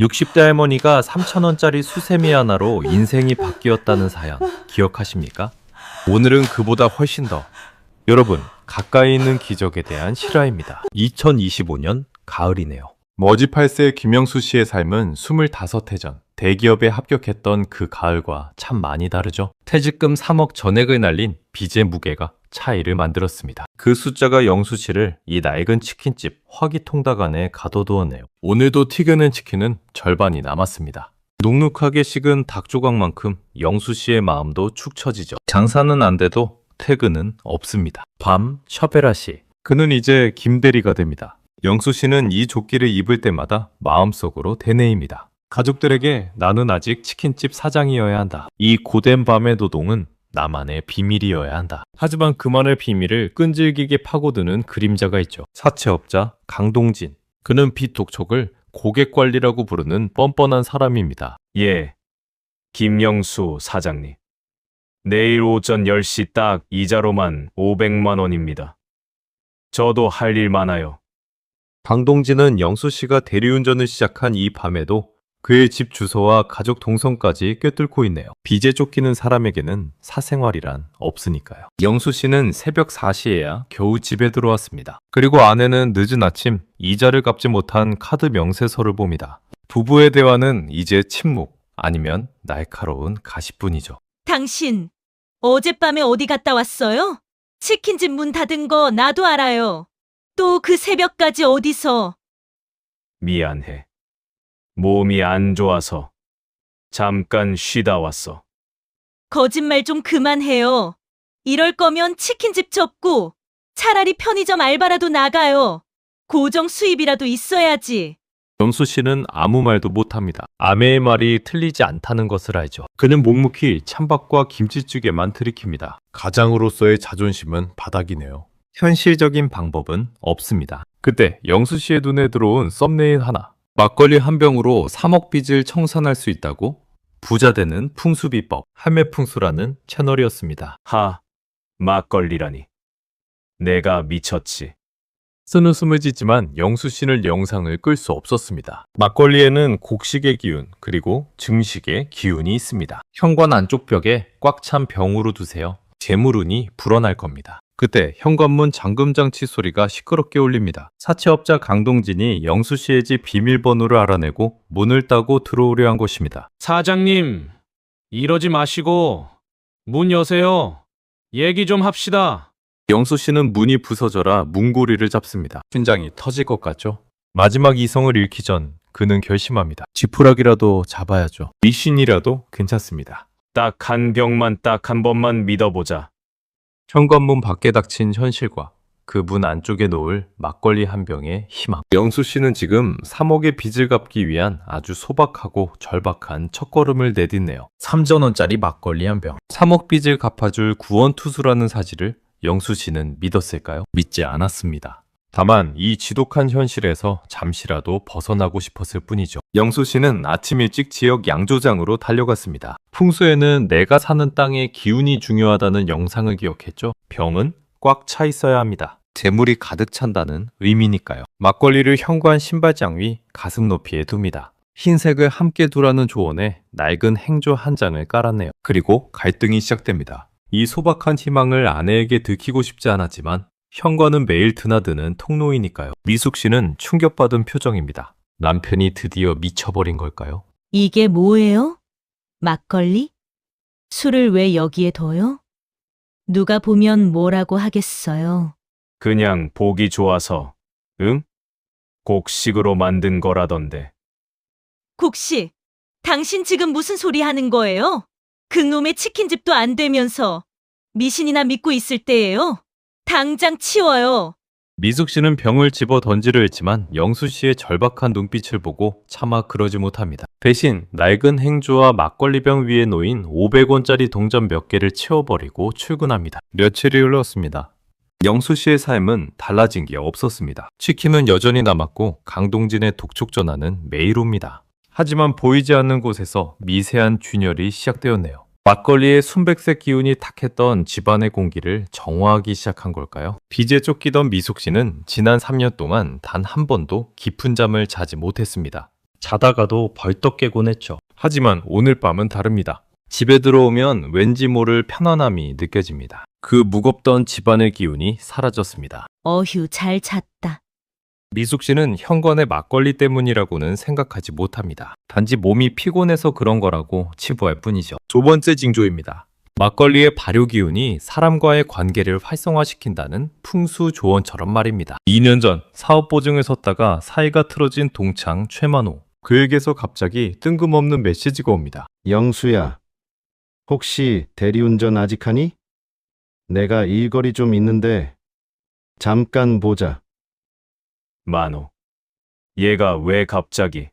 60대 할머니가 3,000원짜리 수세미 하나로 인생이 바뀌었다는 사연 기억하십니까? 오늘은 그보다 훨씬 더 여러분 가까이 있는 기적에 대한 실화입니다. 2025년 가을이네요. 머지 8세 김영수 씨의 삶은 25해 전 대기업에 합격했던 그 가을과 참 많이 다르죠. 퇴직금 3억 전액을 날린 빚의 무게가 차이를 만들었습니다. 그 숫자가 영수 씨를 이 낡은 치킨집 화기통닭 안에 가둬두었네요. 오늘도 튀겨낸 치킨은 절반이 남았습니다. 눅눅하게 식은 닭 조각만큼 영수 씨의 마음도 축 처지죠. 장사는 안 돼도 퇴근은 없습니다. 밤 셔베라 씨. 그는 이제 김대리가 됩니다. 영수 씨는 이 조끼를 입을 때마다 마음속으로 되뇌입니다. 가족들에게 나는 아직 치킨집 사장이어야 한다. 이 고된 밤의 노동은 나만의 비밀이어야 한다. 하지만 그만의 비밀을 끈질기게 파고드는 그림자가 있죠. 사채업자 강동진. 그는 빚 독촉을 고객관리라고 부르는 뻔뻔한 사람입니다. 예, 김영수 사장님. 내일 오전 10시 딱 이자로만 500만 원입니다. 저도 할 일 많아요. 강동진은 영수 씨가 대리운전을 시작한 이 밤에도 그의 집 주소와 가족 동선까지 꿰뚫고 있네요. 빚에 쫓기는 사람에게는 사생활이란 없으니까요. 영수 씨는 새벽 4시에야 겨우 집에 들어왔습니다. 그리고 아내는 늦은 아침 이자를 갚지 못한 카드 명세서를 봅니다. 부부의 대화는 이제 침묵 아니면 날카로운 가시뿐이죠. 당신, 어젯밤에 어디 갔다 왔어요? 치킨집 문 닫은 거 나도 알아요. 또 그 새벽까지 어디서? 미안해. 몸이 안 좋아서 잠깐 쉬다 왔어. 거짓말 좀 그만해요. 이럴 거면 치킨집 접고 차라리 편의점 알바라도 나가요. 고정 수입이라도 있어야지. 영수 씨는 아무 말도 못합니다. 아내의 말이 틀리지 않다는 것을 알죠. 그는 묵묵히 찬밥과 김치찌개만 들이킵니다. 가장으로서의 자존심은 바닥이네요. 현실적인 방법은 없습니다. 그때 영수 씨의 눈에 들어온 썸네일 하나. 막걸리 한 병으로 3억 빚을 청산할 수 있다고? 부자 되는 풍수비법, 할매풍수라는 채널이었습니다. 하, 막걸리라니. 내가 미쳤지. 쓴웃음을 짓지만 영수 씨는 영상을 끌 수 없었습니다. 막걸리에는 곡식의 기운, 그리고 증식의 기운이 있습니다. 현관 안쪽 벽에 꽉 찬 병으로 두세요. 재물운이 불어날 겁니다. 그때 현관문 잠금장치 소리가 시끄럽게 울립니다. 사채업자 강동진이 영수 씨의 집 비밀번호를 알아내고 문을 따고 들어오려 한 것입니다. 사장님, 이러지 마시고 문 여세요. 얘기 좀 합시다. 영수 씨는 문이 부서져라 문고리를 잡습니다. 심장이 터질 것 같죠? 마지막 이성을 잃기 전 그는 결심합니다. 지푸라기라도 잡아야죠. 미신이라도 괜찮습니다. 딱 한 병만 딱 한 번만 믿어보자. 현관문 밖에 닥친 현실과 그 문 안쪽에 놓을 막걸리 한 병의 희망. 영수 씨는 지금 3억의 빚을 갚기 위한 아주 소박하고 절박한 첫걸음을 내딛네요. 3,000원짜리 막걸리 한 병. 3억 빚을 갚아줄 구원투수라는 사실을 영수 씨는 믿었을까요? 믿지 않았습니다. 다만 이 지독한 현실에서 잠시라도 벗어나고 싶었을 뿐이죠. 영수 씨는 아침 일찍 지역 양조장으로 달려갔습니다. 풍수에는 내가 사는 땅의 기운이 중요하다는 영상을 기억했죠. 병은 꽉 차 있어야 합니다. 재물이 가득 찬다는 의미니까요. 막걸리를 현관 신발장 위 가슴 높이에 둡니다. 흰색을 함께 두라는 조언에 낡은 행조 한 장을 깔았네요. 그리고 갈등이 시작됩니다. 이 소박한 희망을 아내에게 들키고 싶지 않았지만 현관은 매일 드나드는 통로이니까요. 미숙 씨는 충격받은 표정입니다. 남편이 드디어 미쳐버린 걸까요? 이게 뭐예요? 막걸리? 술을 왜 여기에 둬요? 누가 보면 뭐라고 하겠어요. 그냥 보기 좋아서, 응? 곡식으로 만든 거라던데. 국씨, 당신 지금 무슨 소리 하는 거예요? 그놈의 치킨집도 안 되면서 미신이나 믿고 있을 때예요. 당장 치워요. 미숙 씨는 병을 집어 던지려 했지만 영수 씨의 절박한 눈빛을 보고 차마 그러지 못합니다. 대신 낡은 행주와 막걸리병 위에 놓인 500원짜리 동전 몇 개를 치워버리고 출근합니다. 며칠이 흘렀습니다. 영수 씨의 삶은 달라진 게 없었습니다. 치킨은 여전히 남았고 강동진의 독촉 전화는 매일 옵니다. 하지만 보이지 않는 곳에서 미세한 균열이 시작되었네요. 막걸리의 순백색 기운이 탁했던 집안의 공기를 정화하기 시작한 걸까요? 빚에 쫓기던 미숙 씨는 지난 3년 동안 단 한 번도 깊은 잠을 자지 못했습니다. 자다가도 벌떡 깨곤 했죠. 하지만 오늘 밤은 다릅니다. 집에 들어오면 왠지 모를 편안함이 느껴집니다. 그 무겁던 집안의 기운이 사라졌습니다. 어휴, 잘 잤다. 미숙 씨는 현관의 막걸리 때문이라고는 생각하지 못합니다. 단지 몸이 피곤해서 그런 거라고 치부할 뿐이죠. 두 번째 징조입니다. 막걸리의 발효 기운이 사람과의 관계를 활성화시킨다는 풍수 조언처럼 말입니다. 2년 전 사업 보증을 섰다가 사이가 틀어진 동창 최만호. 그에게서 갑자기 뜬금없는 메시지가 옵니다. 영수야, 혹시 대리운전 아직 하니? 내가 일거리 좀 있는데 잠깐 보자. 만호. 얘가 왜 갑자기?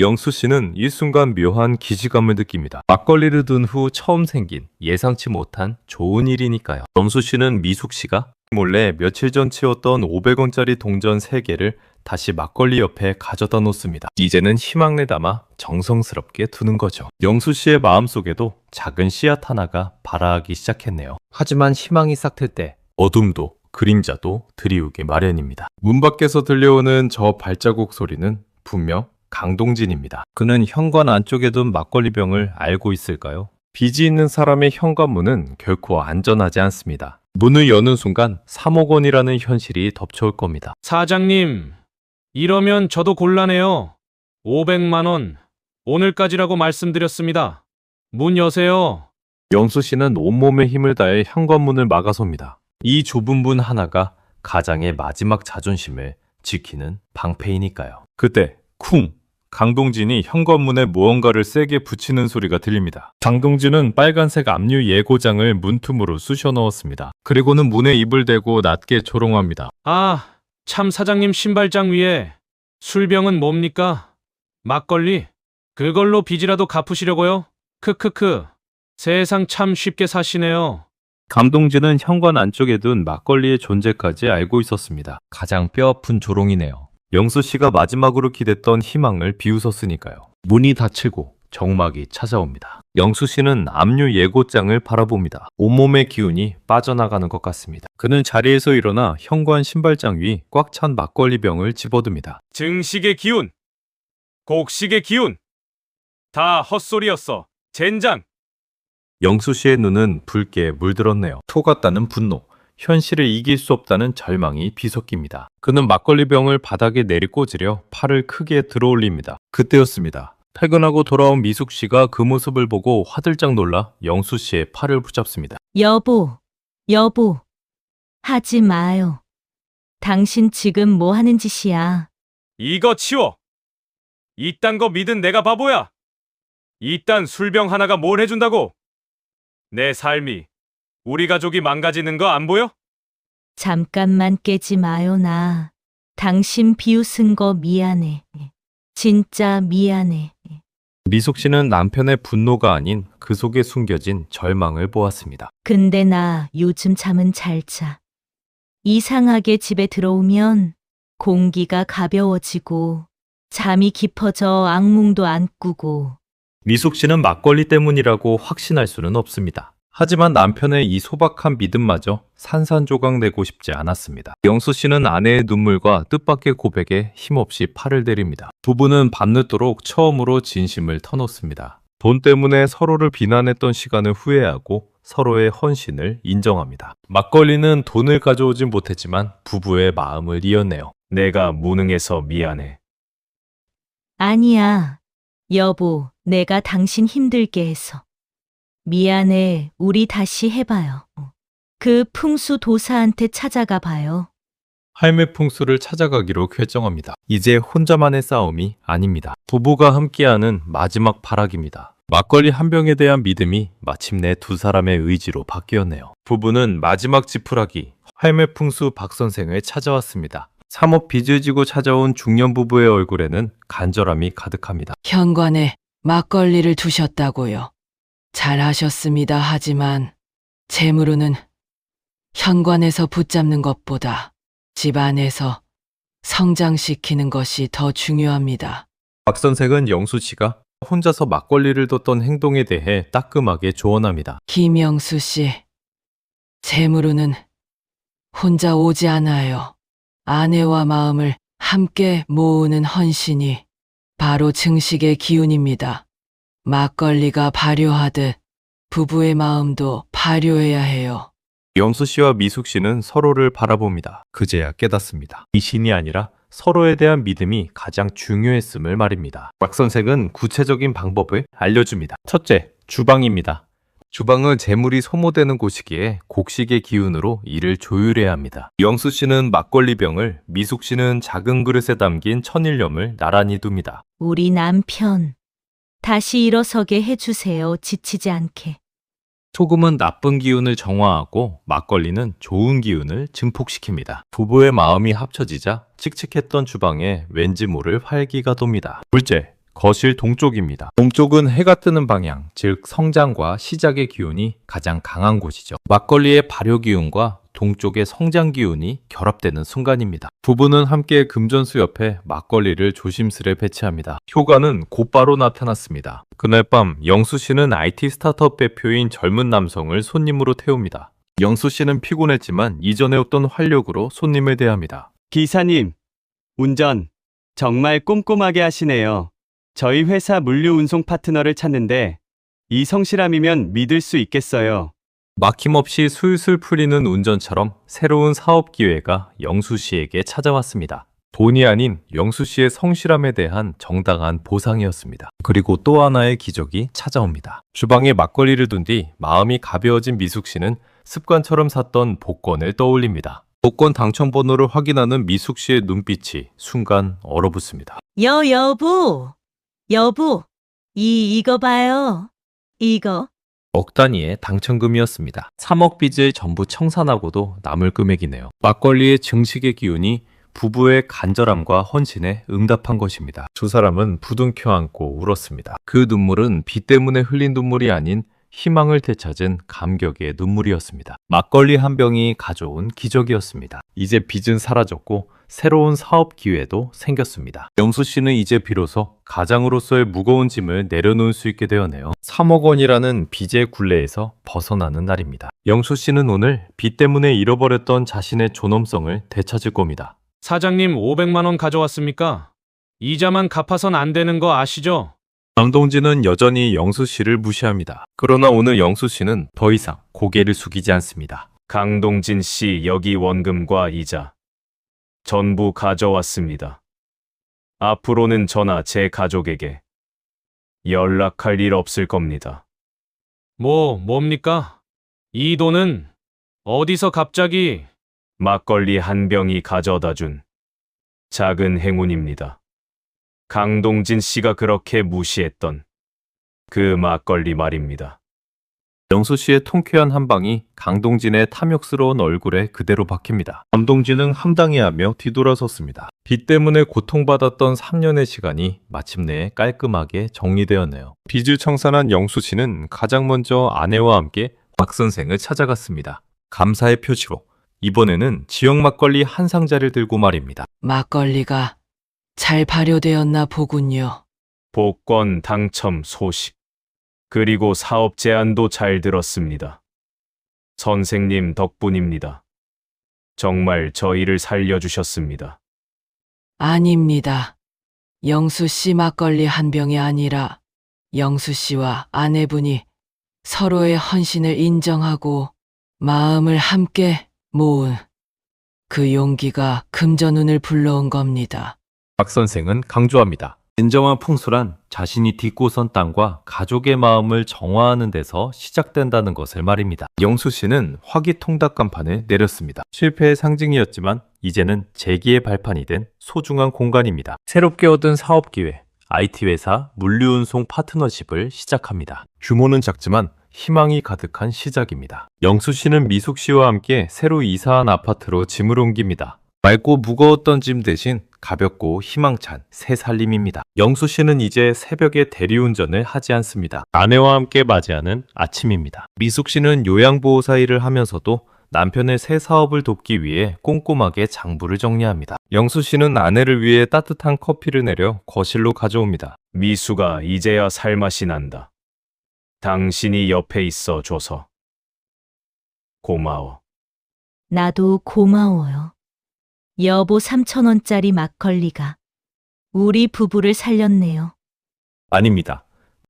영수 씨는 이 순간 묘한 기시감을 느낍니다. 막걸리를 둔 후 처음 생긴 예상치 못한 좋은 일이니까요. 영수 씨는 미숙 씨가 몰래 며칠 전 치웠던 500원짜리 동전 3개를 다시 막걸리 옆에 가져다 놓습니다. 이제는 희망을 담아 정성스럽게 두는 거죠. 영수 씨의 마음속에도 작은 씨앗 하나가 발아하기 시작했네요. 하지만 희망이 싹틀 때 어둠도 그림자도 드리우기 마련입니다. 문 밖에서 들려오는 저 발자국 소리는 분명 강동진입니다. 그는 현관 안쪽에 둔 막걸리병을 알고 있을까요? 빚이 있는 사람의 현관문은 결코 안전하지 않습니다. 문을 여는 순간 3억 원이라는 현실이 덮쳐올 겁니다. 사장님, 이러면 저도 곤란해요. 500만 원, 오늘까지라고 말씀드렸습니다. 문 여세요. 영수 씨는 온몸의 힘을 다해 현관문을 막아섭니다. 이 좁은 문 하나가 가장의 마지막 자존심을 지키는 방패이니까요. 그때 쿵! 강동진이 현관문에 무언가를 세게 붙이는 소리가 들립니다. 강동진은 빨간색 압류 예고장을 문틈으로 쑤셔 넣었습니다. 그리고는 문에 입을 대고 낮게 조롱합니다. 아, 참 사장님 신발장 위에 술병은 뭡니까? 막걸리? 그걸로 빚이라도 갚으시려고요? 크크크. 세상 참 쉽게 사시네요. 강동진은 현관 안쪽에 둔 막걸리의 존재까지 알고 있었습니다. 가장 뼈아픈 조롱이네요. 영수 씨가 마지막으로 기댔던 희망을 비웃었으니까요. 문이 닫히고 정막이 찾아옵니다. 영수 씨는 압류 예고장을 바라봅니다. 온몸의 기운이 빠져나가는 것 같습니다. 그는 자리에서 일어나 현관 신발장 위 꽉 찬 막걸리병을 집어듭니다. 증식의 기운, 곡식의 기운, 다 헛소리였어. 젠장. 영수 씨의 눈은 붉게 물들었네요. 토 같다는 분노, 현실을 이길 수 없다는 절망이 비섞입니다. 그는 막걸리병을 바닥에 내리꽂으려 팔을 크게 들어올립니다. 그때였습니다. 퇴근하고 돌아온 미숙 씨가 그 모습을 보고 화들짝 놀라 영수 씨의 팔을 붙잡습니다. 여보, 하지 마요. 당신 지금 뭐 하는 짓이야? 이거 치워. 이딴 거 믿은 내가 바보야. 이딴 술병 하나가 뭘 해준다고. 내 삶이, 우리 가족이 망가지는 거 안 보여? 잠깐만 깨지 마요, 나. 당신 비웃은 거 미안해. 진짜 미안해. 미숙 씨는 남편의 분노가 아닌 그 속에 숨겨진 절망을 보았습니다. 근데 나 요즘 잠은 잘 자. 이상하게 집에 들어오면 공기가 가벼워지고 잠이 깊어져 악몽도 안 꾸고. 미숙 씨는 막걸리 때문이라고 확신할 수는 없습니다. 하지만 남편의 이 소박한 믿음마저 산산조각 내고 싶지 않았습니다. 영수 씨는 아내의 눈물과 뜻밖의 고백에 힘없이 팔을 내립니다. 부부는 밤늦도록 처음으로 진심을 터놓습니다. 돈 때문에 서로를 비난했던 시간을 후회하고 서로의 헌신을 인정합니다. 막걸리는 돈을 가져오진 못했지만 부부의 마음을 이었네요. 내가 무능해서 미안해. 아니야. 여보, 내가 당신 힘들게 해서. 미안해. 우리 다시 해봐요. 그 풍수 도사한테 찾아가 봐요. 할매 풍수를 찾아가기로 결정합니다. 이제 혼자만의 싸움이 아닙니다. 부부가 함께하는 마지막 발악입니다. 막걸리 한 병에 대한 믿음이 마침내 두 사람의 의지로 바뀌었네요. 부부는 마지막 지푸라기 할매 풍수 박 선생을 찾아왔습니다. 사뭇 빚을 지고 찾아온 중년 부부의 얼굴에는 간절함이 가득합니다. 현관에 막걸리를 두셨다고요. 잘하셨습니다. 하지만 재물로는 현관에서 붙잡는 것보다 집 안에서 성장시키는 것이 더 중요합니다. 박 선생은 영수 씨가 혼자서 막걸리를 뒀던 행동에 대해 따끔하게 조언합니다. 김영수 씨, 재물로는 혼자 오지 않아요. 아내와 마음을 함께 모으는 헌신이 바로 증식의 기운입니다. 막걸리가 발효하듯 부부의 마음도 발효해야 해요. 영수 씨와 미숙 씨는 서로를 바라봅니다. 그제야 깨닫습니다. 미신이 아니라 서로에 대한 믿음이 가장 중요했음을 말입니다. 박 선생은 구체적인 방법을 알려줍니다. 첫째, 주방입니다. 주방은 재물이 소모되는 곳이기에 곡식의 기운으로 이를 조율해야 합니다. 영수 씨는 막걸리 병을, 미숙 씨는 작은 그릇에 담긴 천일염을 나란히 둡니다. 우리 남편, 다시 일어서게 해주세요. 지치지 않게. 소금은 나쁜 기운을 정화하고 막걸리는 좋은 기운을 증폭시킵니다. 부부의 마음이 합쳐지자 칙칙했던 주방에 왠지 모를 활기가 돕니다. 둘째, 거실 동쪽입니다. 동쪽은 해가 뜨는 방향, 즉 성장과 시작의 기운이 가장 강한 곳이죠. 막걸리의 발효 기운과 동쪽의 성장 기운이 결합되는 순간입니다. 부부는 함께 금전수 옆에 막걸리를 조심스레 배치합니다. 효과는 곧바로 나타났습니다. 그날 밤 영수 씨는 IT 스타트업 대표인 젊은 남성을 손님으로 태웁니다. 영수 씨는 피곤했지만 이전에 없던 활력으로 손님을 대합니다. 기사님, 운전 정말 꼼꼼하게 하시네요. 저희 회사 물류 운송 파트너를 찾는데 이 성실함이면 믿을 수 있겠어요. 막힘없이 술술 풀리는 운전처럼 새로운 사업 기회가 영수 씨에게 찾아왔습니다. 돈이 아닌 영수 씨의 성실함에 대한 정당한 보상이었습니다. 그리고 또 하나의 기적이 찾아옵니다. 주방에 막걸리를 둔 뒤 마음이 가벼워진 미숙 씨는 습관처럼 샀던 복권을 떠올립니다. 복권 당첨번호를 확인하는 미숙 씨의 눈빛이 순간 얼어붙습니다. 여보, 이거 봐요. 이거. 억 단위의 당첨금이었습니다. 3억 빚을 전부 청산하고도 남을 금액이네요. 막걸리의 증식의 기운이 부부의 간절함과 헌신에 응답한 것입니다. 두 사람은 부둥켜 안고 울었습니다. 그 눈물은 빚 때문에 흘린 눈물이 아닌 희망을 되찾은 감격의 눈물이었습니다. 막걸리 한 병이 가져온 기적이었습니다. 이제 빚은 사라졌고 새로운 사업 기회도 생겼습니다. 영수 씨는 이제 비로소 가장으로서의 무거운 짐을 내려놓을 수 있게 되었네요. 3억 원이라는 빚의 굴레에서 벗어나는 날입니다. 영수 씨는 오늘 빚 때문에 잃어버렸던 자신의 존엄성을 되찾을 겁니다. 사장님 500만 원 가져왔습니까? 이자만 갚아선 안 되는 거 아시죠? 강동진은 여전히 영수 씨를 무시합니다. 그러나 오늘 영수 씨는 더 이상 고개를 숙이지 않습니다. 강동진 씨 여기 원금과 이자 전부 가져왔습니다. 앞으로는 저나 제 가족에게 연락할 일 없을 겁니다. 뭡니까? 이 돈은 어디서 갑자기? 막걸리 한 병이 가져다 준 작은 행운입니다. 강동진 씨가 그렇게 무시했던 그 막걸리 말입니다. 영수 씨의 통쾌한 한 방이 강동진의 탐욕스러운 얼굴에 그대로 박힙니다. 강동진은 황당해하며 뒤돌아섰습니다. 빚 때문에 고통받았던 3년의 시간이 마침내 깔끔하게 정리되었네요. 빚을 청산한 영수 씨는 가장 먼저 아내와 함께 박 선생을 찾아갔습니다. 감사의 표시로 이번에는 지역 막걸리 한 상자를 들고 말입니다. 막걸리가 잘 발효되었나 보군요. 복권 당첨 소식, 그리고 사업 제안도 잘 들었습니다. 선생님 덕분입니다. 정말 저희를 살려주셨습니다. 아닙니다. 영수 씨 막걸리 한 병이 아니라 영수 씨와 아내분이 서로의 헌신을 인정하고 마음을 함께 모은 그 용기가 금전운을 불러온 겁니다. 박 선생은 강조합니다. 진정한 풍수란 자신이 딛고 선 땅과 가족의 마음을 정화하는 데서 시작된다는 것을 말입니다. 영수 씨는 화기통닭 간판을 내렸습니다. 실패의 상징이었지만 이제는 재기의 발판이 된 소중한 공간입니다. 새롭게 얻은 사업 기회, IT 회사 물류운송 파트너십을 시작합니다. 규모는 작지만 희망이 가득한 시작입니다. 영수 씨는 미숙 씨와 함께 새로 이사한 아파트로 짐을 옮깁니다. 맑고 무거웠던 짐 대신 가볍고 희망찬 새 살림입니다. 영수 씨는 이제 새벽에 대리운전을 하지 않습니다. 아내와 함께 맞이하는 아침입니다. 미숙 씨는 요양보호사 일을 하면서도 남편의 새 사업을 돕기 위해 꼼꼼하게 장부를 정리합니다. 영수 씨는 아내를 위해 따뜻한 커피를 내려 거실로 가져옵니다. 미수가 이제야 살맛이 난다. 당신이 옆에 있어 줘서 고마워. 나도 고마워요. 여보 3,000원짜리 막걸리가 우리 부부를 살렸네요. 아닙니다.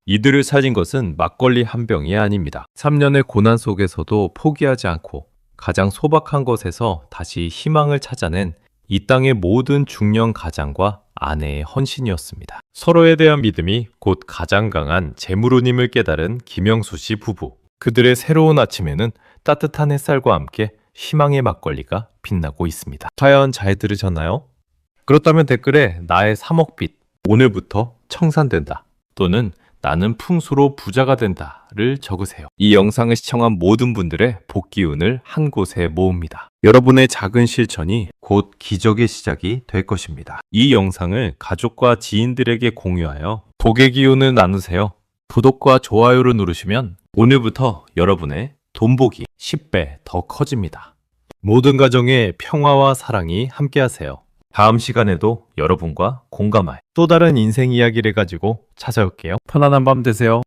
이들을 살린 것은 막걸리 한 병이 아닙니다. 3년의 고난 속에서도 포기하지 않고 가장 소박한 것에서 다시 희망을 찾아낸 이 땅의 모든 중년 가장과 아내의 헌신이었습니다. 서로에 대한 믿음이 곧 가장 강한 재물운임을 깨달은 김영수 씨 부부. 그들의 새로운 아침에는 따뜻한 햇살과 함께 희망의 막걸리가 빛나고 있습니다. 사연 잘 들으셨나요? 그렇다면 댓글에 나의 3억빛 오늘부터 청산된다 또는 나는 풍수로 부자가 된다를 적으세요. 이 영상을 시청한 모든 분들의 복기운을 한 곳에 모읍니다. 여러분의 작은 실천이 곧 기적의 시작이 될 것입니다. 이 영상을 가족과 지인들에게 공유하여 복의 기운을 나누세요. 구독과 좋아요를 누르시면 오늘부터 여러분의 돈복이 10배 더 커집니다. 모든 가정에 평화와 사랑이 함께하세요. 다음 시간에도 여러분과 공감할 또 다른 인생 이야기를 가지고 찾아올게요. 편안한 밤 되세요.